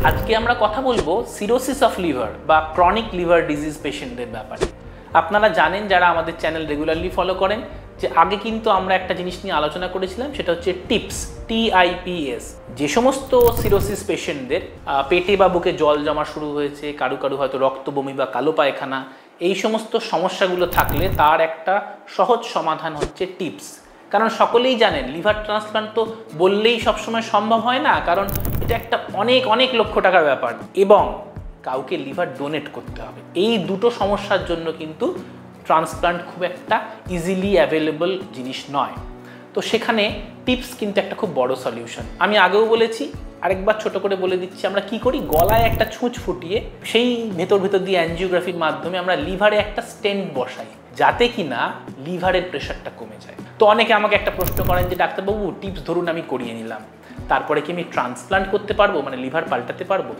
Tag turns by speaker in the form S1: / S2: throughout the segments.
S1: আজকে আমরা কথা বলবো সিরোসিস অফ লিভার বা ক্রনিক লিভার ডিজিজ পেশেন্টদের ব্যাপারে। আপনারা জানেন যারা আমাদের চ্যানেল রেগুলারলি ফলো করেন যে আগে কিন্তু আমরা একটা জিনিস নিয়ে আলোচনা করেছিলাম, সেটা হচ্ছে টিপস, TIPS। যে সমস্ত সিরোসিস পেশেন্টদের পেটে বা বুকে জল জমা শুরু হয়েছে, কারু কারু হয়তো রক্ত বমি বা কালো পায়খানা, এই সমস্ত সমস্যাগুলো থাকলে তার একটা সহজ সমাধান হচ্ছে টিপস। কারণ সকলেই জানেন লিভার ট্রান্সপ্লান্ট তো বললেই সবসময় সম্ভব হয় না, কারণ এটা একটা অনেক লক্ষ টাকার ব্যাপার এবং কাউকে লিভার ডোনেট করতে হবে। এই দুটো সমস্যার জন্য কিন্তু ট্রান্সপ্লান্ট খুব একটা ইজিলি অ্যাভেলেবল জিনিস নয়। তো সেখানে টিপস কিন্তু একটা খুব বড় সলিউশন। আমি আগেও বলেছি, আরেকবার ছোট করে বলে দিচ্ছি, আমরা কি করি, গলায় একটা ছুঁচ ফুটিয়ে সেই ভেতর দিয়ে অ্যাঞ্জিওগ্রাফির মাধ্যমে আমরা লিভারে একটা স্টেন্ট বসাই, যাতে কিনা লিভারের প্রেশারটা কমে যায়। তো অনেকে আমাকে একটা প্রশ্ন করেন যে ডাক্তারবাবু টিপস ধরুন আমি করিয়ে নিলাম, তারপরে কি আমি ট্রান্সপ্লান্ট করতে পারবো, মানে লিভার পাল্টাতে পারবো?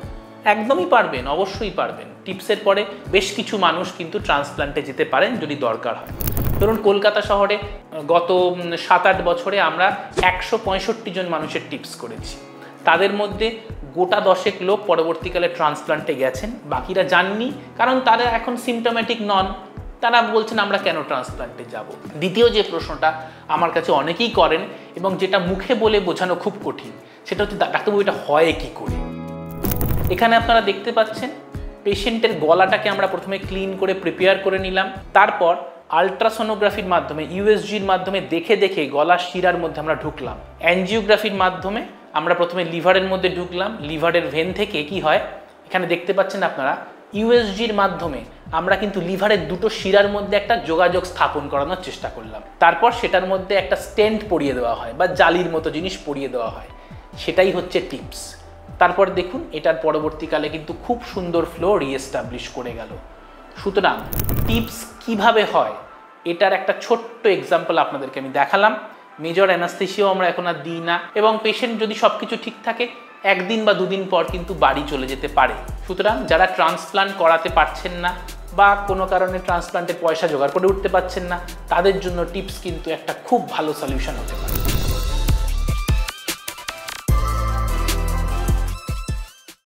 S1: একদমই পারবেন, অবশ্যই পারবেন। টিপসের পরে বেশ কিছু মানুষ কিন্তু ট্রান্সপ্লান্টে যেতে পারেন যদি দরকার হয়। ধরুন কলকাতা শহরে গত 7-8 বছরে আমরা 165 জন মানুষের টিপস করেছি। তাদের মধ্যে গোটা 10 লোক পরবর্তীকালে ট্রান্সপ্লান্টে গেছেন, বাকিরা যাননি, কারণ তারা এখন সিমটোম্যাটিক নন। তারা বলছেন আমরা কেন ট্রান্সপ্লান্টে যাব। দ্বিতীয় যে প্রশ্নটা আমার কাছে অনেকেই করেন এবং যেটা মুখে বলে বোঝানো খুব কঠিন, সেটা হচ্ছে ডাক্তারবাবু এটা হয় কি করে। এখানে আপনারা দেখতে পাচ্ছেন পেশেন্টের গলাটাকে আমরা প্রথমে ক্লিন করে প্রিপেয়ার করে নিলাম, তারপর আলট্রাসোনোগ্রাফির মাধ্যমে USGর মাধ্যমে দেখে গলার শিরার মধ্যে আমরা ঢুকলাম। অ্যাঞ্জিওগ্রাফির মাধ্যমে আমরা প্রথমে লিভারের মধ্যে ঢুকলাম। লিভারের ভেন থেকে কি হয় এখানে দেখতে পাচ্ছেন আপনারা, USGর মাধ্যমে আমরা কিন্তু লিভারের দুটো শিরার মধ্যে একটা যোগাযোগ স্থাপন করানোর চেষ্টা করলাম। তারপর সেটার মধ্যে একটা স্টেন্ট পরিয়ে দেওয়া হয় বা জালির মতো জিনিস পরিয়ে দেওয়া হয়, সেটাই হচ্ছে টিপস। তারপর দেখুন এটার পরবর্তীকালে কিন্তু খুব সুন্দর ফ্লো রিএস্টাবলিশ করে গেল। সুতরাং টিপস কিভাবে হয় এটার একটা ছোট্ট এক্সাম্পল আপনাদেরকে আমি দেখালাম। মেজর অ্যানাস্থেসিয়াও আমরা এখন আর দিই না এবং পেশেন্ট যদি সব কিছু ঠিক থাকে 1 দিন বা 2 দিন পর কিন্তু বাড়ি চলে যেতে পারে। সুতরাং যারা ট্রান্সপ্লান্ট করাতে পারছেন না বা কোনো কারণে ট্রান্সপ্লান্টের পয়সা জোগাড় করে উঠতে পারছেন না, তাদের জন্য টিপস কিন্তু একটা খুব ভালো সলিউশন হতে পারে।